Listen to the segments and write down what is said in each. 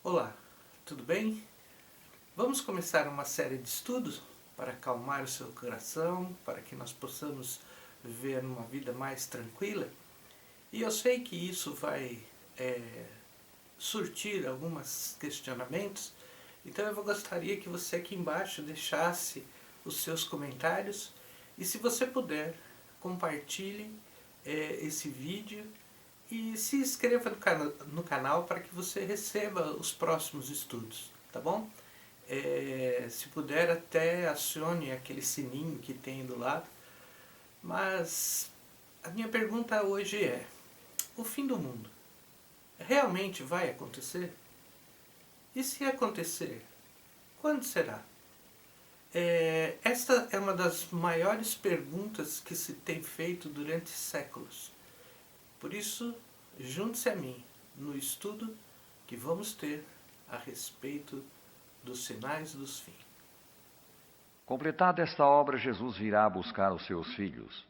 Olá, tudo bem? Vamos começar uma série de estudos para acalmar o seu coração, para que nós possamos viver uma vida mais tranquila. E eu sei que isso vai surtir alguns questionamentos, então eu gostaria que você aqui embaixo deixasse os seus comentários e, se você puder, compartilhe esse vídeo e se inscreva no canal para que você receba os próximos estudos, tá bom? Se puder, até acione aquele sininho que tem do lado. Mas a minha pergunta hoje é: o fim do mundo realmente vai acontecer? E se acontecer, quando será? Esta é uma das maiores perguntas que se tem feito durante séculos. Por isso, junte-se a mim no estudo que vamos ter a respeito dos sinais dos fins. Completada esta obra, Jesus virá buscar os seus filhos.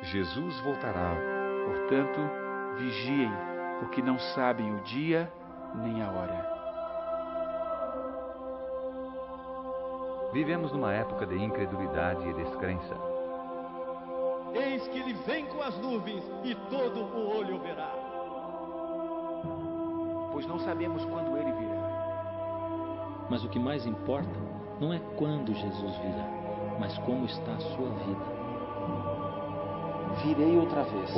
Jesus voltará, portanto, vigiem, porque não sabem o dia nem a hora. Vivemos numa época de incredulidade e descrença. Eis que ele vem com as nuvens e todo o olho o verá. Pois não sabemos quando ele virá. Mas o que mais importa não é quando Jesus virá, mas como está a sua vida. Virei outra vez.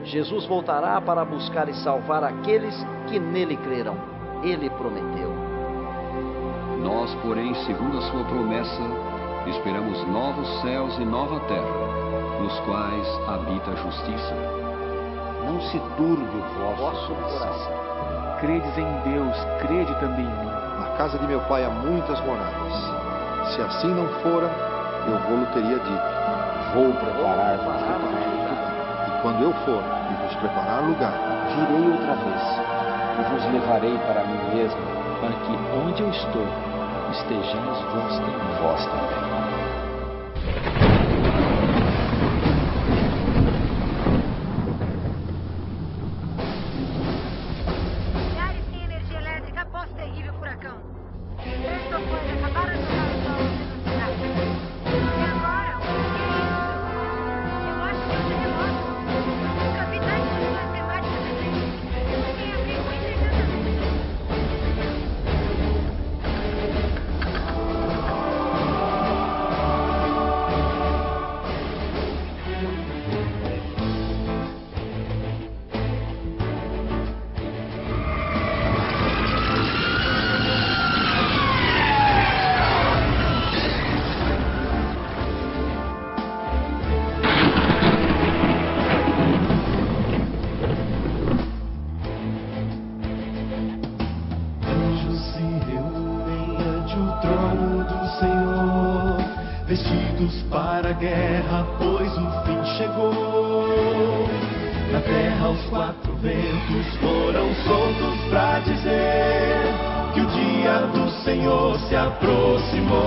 Jesus voltará para buscar e salvar aqueles que nele crerão. Ele prometeu. Nós, porém, segundo a sua promessa, esperamos novos céus e nova terra, nos quais habita a justiça. Não se turbe o vosso coração. Credes em Deus, crede também em mim. Na casa de meu pai há muitas moradas. Se assim não fora, eu vou-lhe teria dito: vou preparar-vos lugar. E quando eu for e vos preparar lugar, virei outra vez e vos levarei para mim mesmo, para que onde eu estou, estejais vós também. Milhares sem energia elétrica após terrível furacão. Três tufões acabaram de usar o solo na cidade. E agora, o que é isso? Eu acho que é um terremoto. Nunca vi tantas questões temáticas assim. Quem abriu muita e tanta gente. Vestidos para a guerra, pois o fim chegou. Na terra os quatro ventos foram soltos para dizer que o dia do Senhor se aproximou.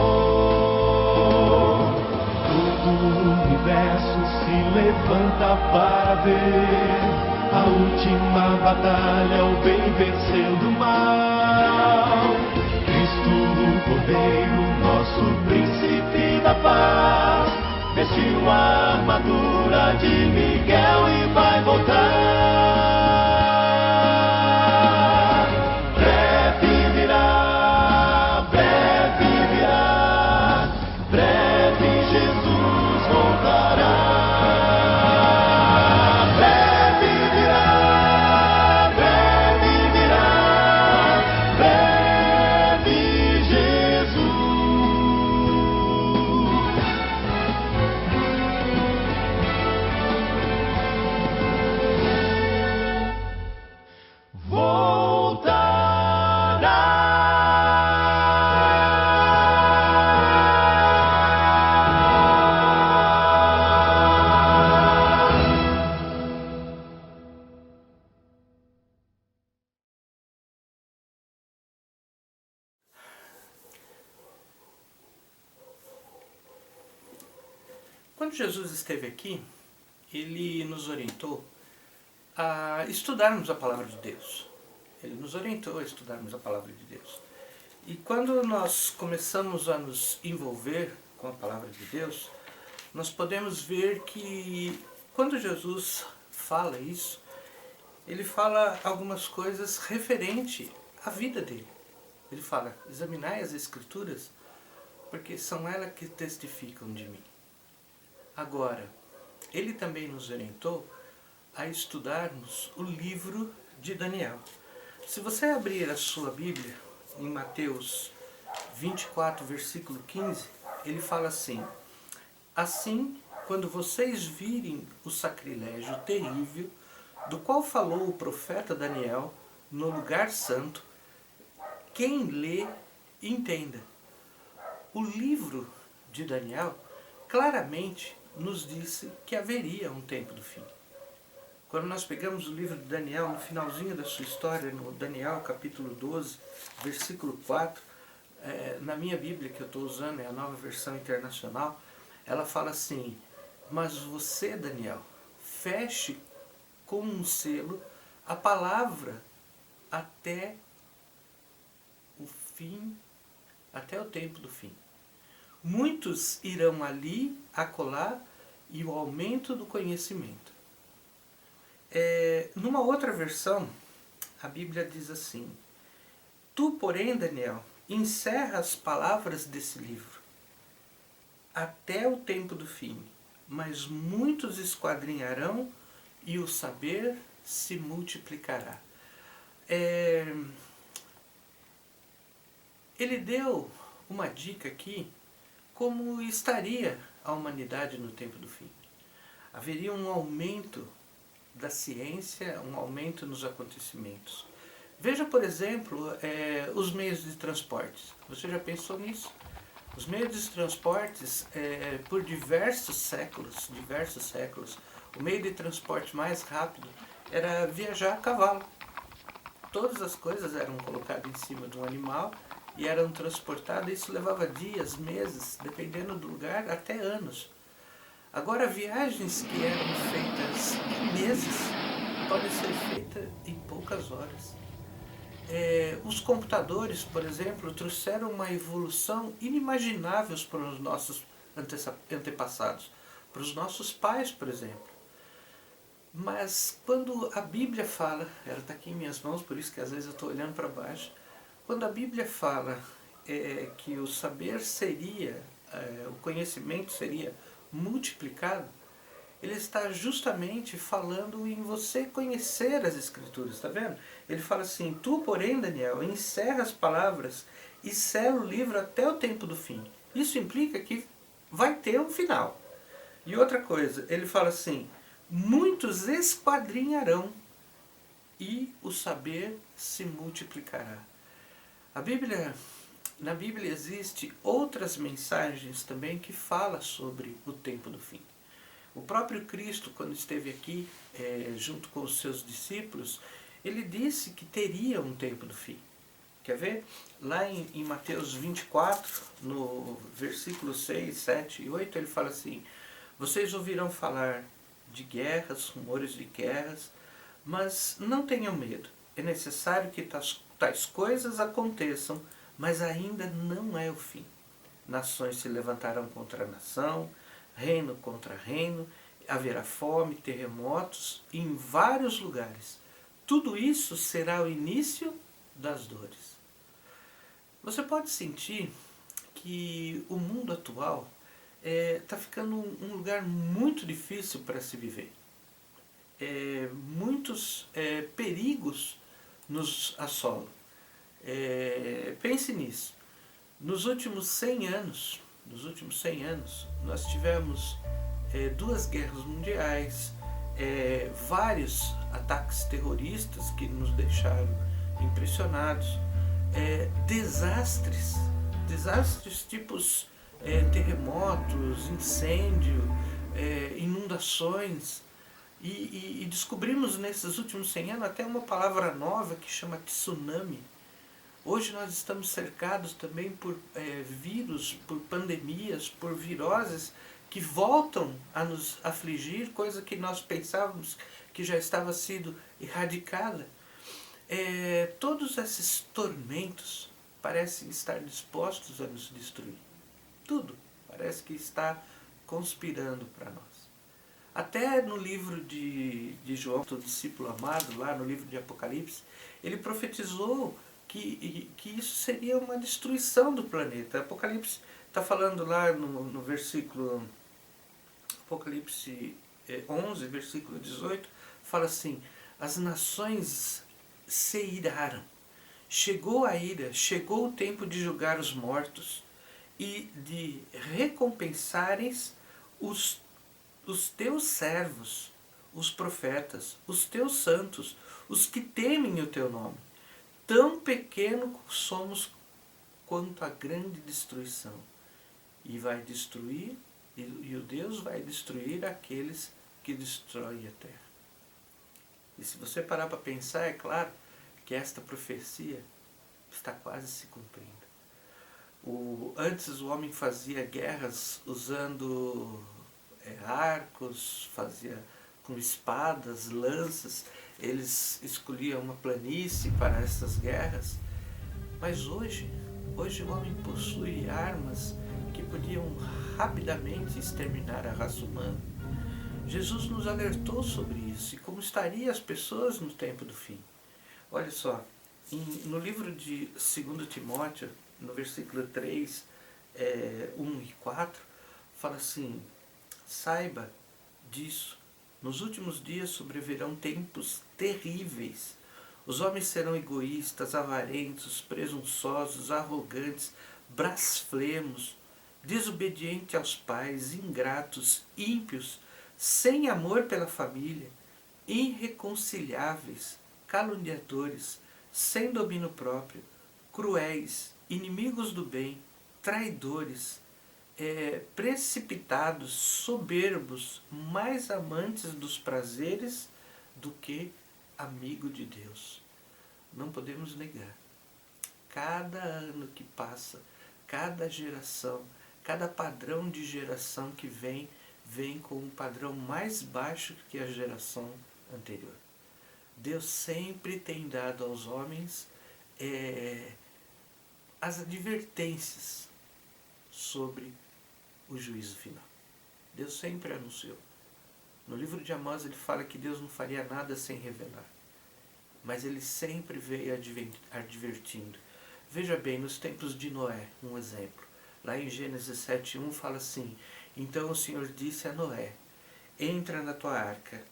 Todo o universo se levanta para ver a última batalha, o bem vencendo o mal. Cristo, o Cordeiro, nosso príncipe da paz, vestiu a armadura de Miguel e vai voltar. Breve virá, breve Jesus voltará. Breve virá, breve Jesus. Quando Jesus esteve aqui, ele nos orientou a estudarmos a Palavra de Deus. Ele nos orientou a estudarmos a Palavra de Deus. E quando nós começamos a nos envolver com a Palavra de Deus, nós podemos ver que quando Jesus fala isso, ele fala algumas coisas referente à vida dele. Ele fala: examinai as Escrituras, porque são elas que testificam de mim. Agora, ele também nos orientou a estudarmos o livro de Daniel. Se você abrir a sua Bíblia, em Mateus 24, versículo 15, ele fala assim: assim, quando vocês virem o sacrilégio terrível, do qual falou o profeta Daniel, no lugar santo, quem lê, entenda. O livro de Daniel claramente nos disse que haveria um tempo do fim. Quando nós pegamos o livro de Daniel, no finalzinho da sua história, no Daniel capítulo 12, versículo 4, na minha Bíblia que eu estou usando, é a Nova Versão Internacional, ela fala assim: mas você, Daniel, feche com um selo a palavra até o fim, até o tempo do fim. Muitos irão ali, acolá, e o aumento do conhecimento. Numa outra versão, a Bíblia diz assim: tu, porém, Daniel, encerra as palavras desse livro até o tempo do fim, mas muitos esquadrinharão e o saber se multiplicará. Ele deu uma dica aqui como estaria a humanidade no tempo do fim. Haveria um aumento da ciência, um aumento nos acontecimentos. Veja, por exemplo, os meios de transporte. Você já pensou nisso? Os meios de transportes, por diversos séculos, o meio de transporte mais rápido era viajar a cavalo. Todas as coisas eram colocadas em cima de um animal e eram transportadas. Isso levava dias, meses, dependendo do lugar, até anos. Agora, viagens que eram feitas em meses podem ser feitas em poucas horas. Os computadores, por exemplo, trouxeram uma evolução inimaginável para os nossos antepassados, para os nossos pais, por exemplo. Mas quando a Bíblia fala, ela está aqui em minhas mãos, por isso que às vezes eu estou olhando para baixo, quando a Bíblia fala que o saber seria, o conhecimento seria multiplicado, ele está justamente falando em você conhecer as Escrituras, está vendo? Ele fala assim: tu, porém, Daniel, encerra as palavras e sela o livro até o tempo do fim. Isso implica que vai ter um final. E outra coisa, ele fala assim: muitos esquadrinharão e o saber se multiplicará. Na Bíblia existe outras mensagens também que falam sobre o tempo do fim. O próprio Cristo, quando esteve aqui junto com os seus discípulos, ele disse que teria um tempo do fim. Quer ver? Lá em Mateus 24, no versículo 6, 7 e 8, ele fala assim: vocês ouvirão falar de guerras, rumores de guerras, mas não tenham medo. É necessário que tais coisas aconteçam, mas ainda não é o fim. Nações se levantarão contra nação, reino contra reino, haverá fome, terremotos em vários lugares. Tudo isso será o início das dores. Você pode sentir que o mundo atual está ficando um lugar muito difícil para se viver. Muitos perigos nos assolam. Pense nisso. Nos últimos 100 anos, nós tivemos 2 guerras mundiais, vários ataques terroristas que nos deixaram impressionados, desastres tipos terremotos, incêndio, inundações, e descobrimos nesses últimos 100 anos até uma palavra nova que chama tsunami. Hoje nós estamos cercados também por vírus, por pandemias, por viroses que voltam a nos afligir, coisa que nós pensávamos que já estava sido erradicada. Todos esses tormentos parecem estar dispostos a nos destruir. Tudo parece que está conspirando para nós. Até no livro de João, o discípulo amado, lá no livro de Apocalipse, ele profetizou que isso seria uma destruição do planeta. Apocalipse está falando lá no versículo, Apocalipse 11, versículo 18, fala assim: as nações se iraram, chegou a ira, chegou o tempo de julgar os mortos e de recompensares os teus servos, os profetas, os teus santos, os que temem o teu nome. Tão pequeno somos quanto a grande destruição. E vai destruir, e o Deus vai destruir aqueles que destroem a terra. E se você parar para pensar, é claro que esta profecia está quase se cumprindo. Antes o homem fazia guerras usando arcos, fazia com espadas, lanças, eles escolhiam uma planície para essas guerras, mas hoje o homem possui armas que podiam rapidamente exterminar a raça humana. Jesus nos alertou sobre isso e como estariam as pessoas no tempo do fim. Olha só, no livro de 2 Timóteo, no versículo 3, 1 e 4, fala assim: saiba disso, nos últimos dias sobrevirão tempos terríveis. Os homens serão egoístas, avarentos, presunçosos, arrogantes, blasfemos, desobedientes aos pais, ingratos, ímpios, sem amor pela família, irreconciliáveis, caluniadores, sem domínio próprio, cruéis, inimigos do bem, traidores, precipitados, soberbos, mais amantes dos prazeres do que amigo de Deus. Não podemos negar. Cada ano que passa, cada geração, cada padrão de geração que vem com um padrão mais baixo que a geração anterior. Deus sempre tem dado aos homens as advertências sobre o juízo final. Deus sempre anunciou. No livro de Amós ele fala que Deus não faria nada sem revelar. Mas ele sempre veio advertindo. Veja bem, nos tempos de Noé, um exemplo. Lá em Gênesis 7:1 fala assim: então o Senhor disse a Noé: entra na tua arca,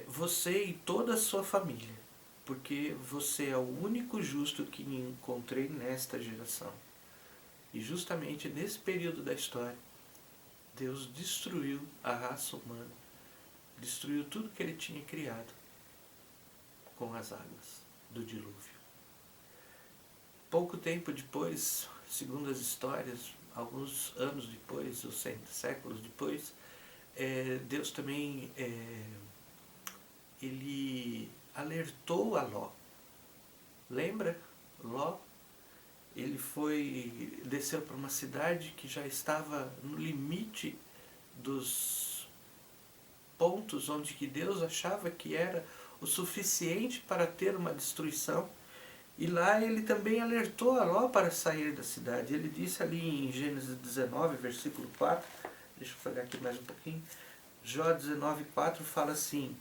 você e toda a sua família, porque você é o único justo que encontrei nesta geração. E justamente nesse período da história, Deus destruiu a raça humana, destruiu tudo que ele tinha criado com as águas do dilúvio. Pouco tempo depois, segundo as histórias, alguns anos depois, ou séculos depois, Deus também ele alertou a Ló. Lembra? Ló, ele desceu para uma cidade que já estava no limite dos pontos onde que Deus achava que era o suficiente para ter uma destruição. E lá ele também alertou a Ló para sair da cidade. Ele disse ali em Gênesis 19, versículo 4, deixa eu pegar aqui mais um pouquinho, Jó 19:4 fala assim: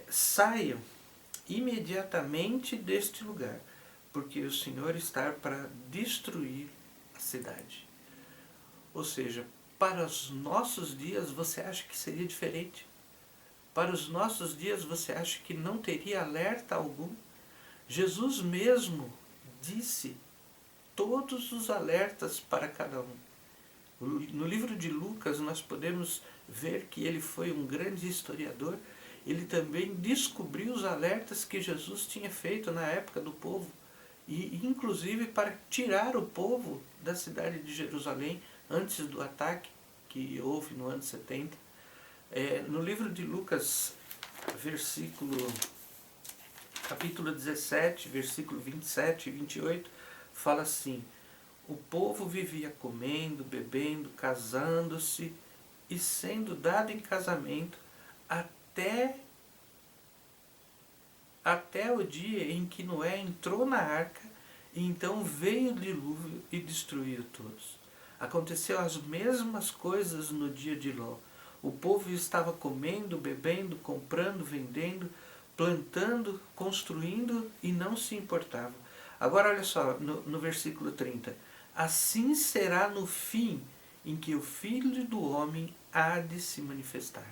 saiam imediatamente deste lugar, porque o Senhor está para destruir a cidade. Ou seja, para os nossos dias você acha que seria diferente? Para os nossos dias você acha que não teria alerta algum? Jesus mesmo disse todos os alertas para cada um. No livro de Lucas nós podemos ver que ele foi um grande historiador. Ele também descobriu os alertas que Jesus tinha feito na época do povo, e inclusive para tirar o povo da cidade de Jerusalém antes do ataque que houve no ano 70. No livro de Lucas, capítulo 17, versículo 27 e 28, fala assim: o povo vivia comendo, bebendo, casando-se e sendo dado em casamento até o dia em que Noé entrou na arca e então veio o dilúvio e destruiu todos. Aconteceu as mesmas coisas no dia de Ló. O povo estava comendo, bebendo, comprando, vendendo, plantando, construindo e não se importava. Agora olha só, no versículo 30. Assim será no fim em que o Filho do Homem há de se manifestar.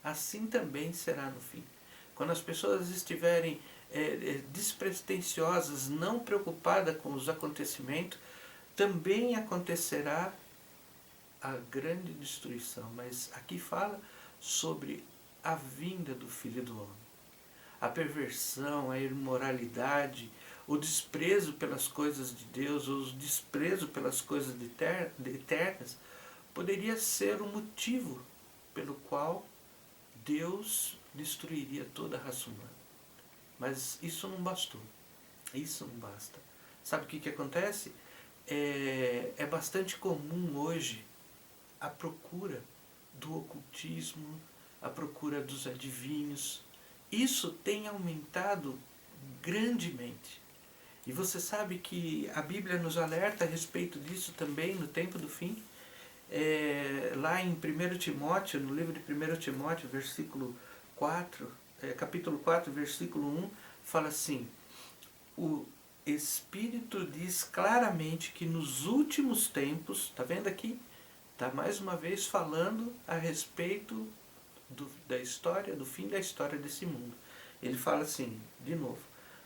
Assim também será no fim. Quando as pessoas estiverem despretensiosas, não preocupadas com os acontecimentos, também acontecerá a grande destruição. Mas aqui fala sobre a vinda do Filho do Homem. A perversão, a imoralidade, o desprezo pelas coisas de Deus, o desprezo pelas coisas eternas, poderia ser o motivo pelo qual Deus destruiria toda a raça humana. Mas isso não bastou. Isso não basta. Sabe o que acontece? É bastante comum hoje a procura do ocultismo, a procura dos adivinhos. Isso tem aumentado grandemente. E você sabe que a Bíblia nos alerta a respeito disso também no tempo do fim. Lá em 1 Timóteo, no livro de 1 Timóteo, versículo 4, capítulo 4, versículo 1, fala assim: o Espírito diz claramente que nos últimos tempos, está vendo aqui? Está mais uma vez falando a respeito da história, do fim da história desse mundo. Ele fala assim, de novo: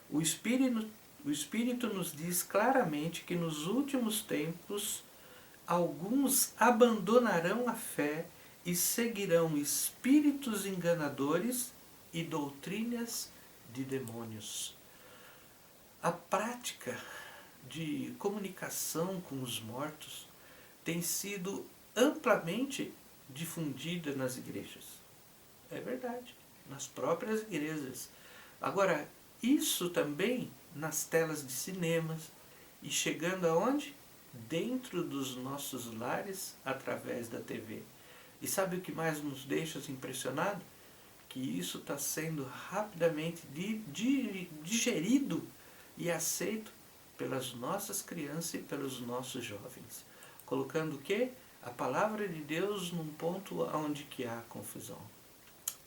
o Espírito nos diz claramente que nos últimos tempos alguns abandonarão a fé e seguirão espíritos enganadores e doutrinas de demônios. A prática de comunicação com os mortos tem sido amplamente difundida nas igrejas. É verdade, nas próprias igrejas. Agora, isso também nas telas de cinemas e chegando aonde? Dentro dos nossos lares, através da TV. E sabe o que mais nos deixa impressionados? Que isso está sendo rapidamente digerido e aceito pelas nossas crianças e pelos nossos jovens. Colocando o quê? A palavra de Deus num ponto onde que há confusão.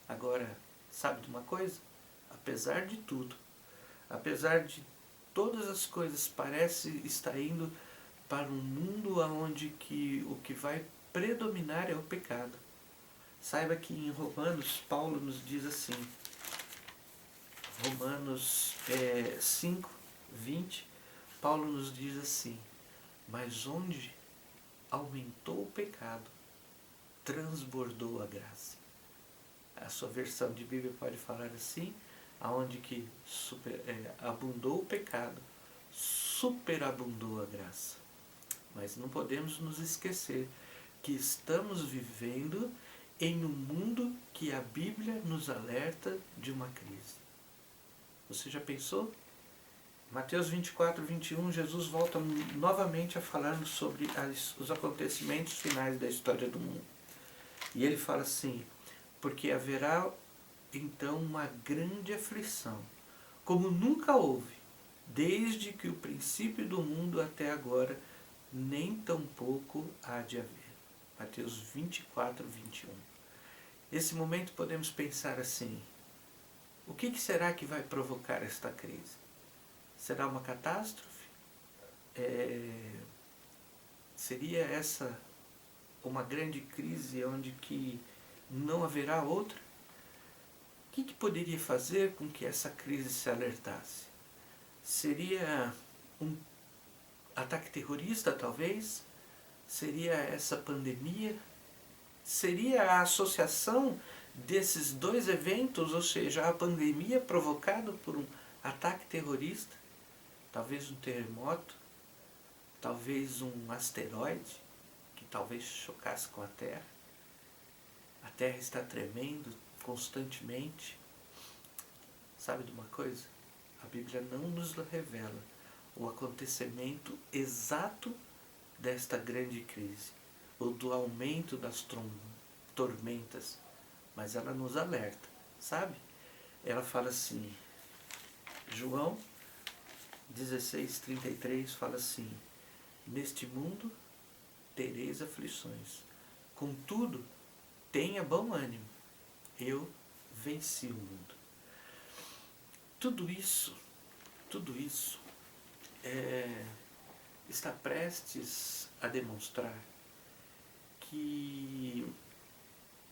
Agora, sabe de uma coisa? Apesar de tudo, apesar de todas as coisas parecem estar indo para um mundo onde que o que vai predominar é o pecado. Saiba que em Romanos, Paulo nos diz assim, Romanos 5, 20, Paulo nos diz assim: mas onde aumentou o pecado, transbordou a graça. A sua versão de Bíblia pode falar assim: aonde que abundou o pecado, superabundou a graça. Mas não podemos nos esquecer que estamos vivendo em um mundo que a Bíblia nos alerta de uma crise. Você já pensou? Mateus 24, 21, Jesus volta novamente a falar sobre os acontecimentos finais da história do mundo. E ele fala assim: porque haverá então uma grande aflição, como nunca houve, desde que o princípio do mundo até agora, nem tampouco há de haver. Mateus 24, 21. Nesse momento podemos pensar assim: o que será que vai provocar esta crise? Será uma catástrofe? Seria essa uma grande crise onde que não haverá outra? O que poderia fazer com que essa crise se alertasse? Seria um ataque terrorista, talvez? Seria essa pandemia? Seria a associação desses dois eventos, ou seja, a pandemia provocada por um ataque terrorista? Talvez um terremoto? Talvez um asteroide que talvez chocasse com a Terra? A Terra está tremendo constantemente. Sabe de uma coisa? A Bíblia não nos revela o acontecimento exato desta grande crise, ou do aumento das tormentas, mas ela nos alerta, sabe? Ela fala assim, João 16:33 fala assim: neste mundo tereis aflições, contudo tenha bom ânimo, eu venci o mundo. Tudo isso está prestes a demonstrar que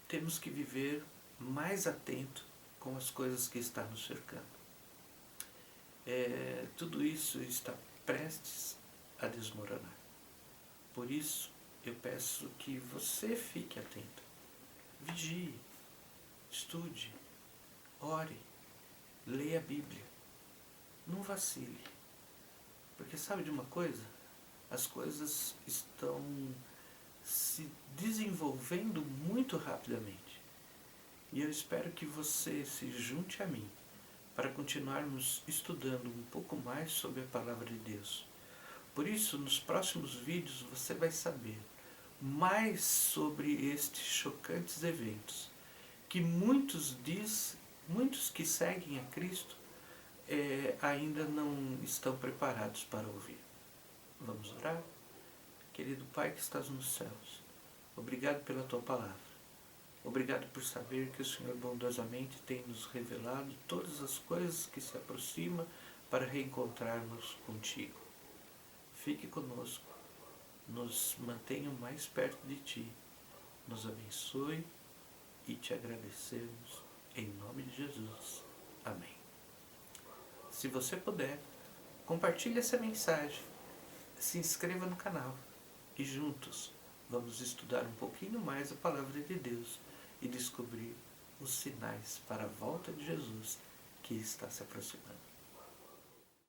temos que viver mais atento com as coisas que estão nos cercando. Tudo isso está prestes a desmoronar. Por isso, eu peço que você fique atento, vigie, estude, ore, leia a Bíblia, não vacile. Porque sabe de uma coisa? As coisas estão se desenvolvendo muito rapidamente. E eu espero que você se junte a mim para continuarmos estudando um pouco mais sobre a Palavra de Deus. Por isso, nos próximos vídeos você vai saber mais sobre estes chocantes eventos que muitos que seguem a Cristo ainda não estão preparados para ouvir. Vamos orar? Querido Pai que estás nos céus, obrigado pela Tua Palavra. Obrigado por saber que o Senhor bondosamente tem nos revelado todas as coisas que se aproximam para reencontrarmos contigo. Fique conosco, nos mantenha mais perto de Ti, nos abençoe e Te agradecemos em nome de Jesus. Amém. Se você puder, compartilhe essa mensagem, se inscreva no canal e juntos vamos estudar um pouquinho mais a Palavra de Deus e descobrir os sinais para a volta de Jesus que está se aproximando.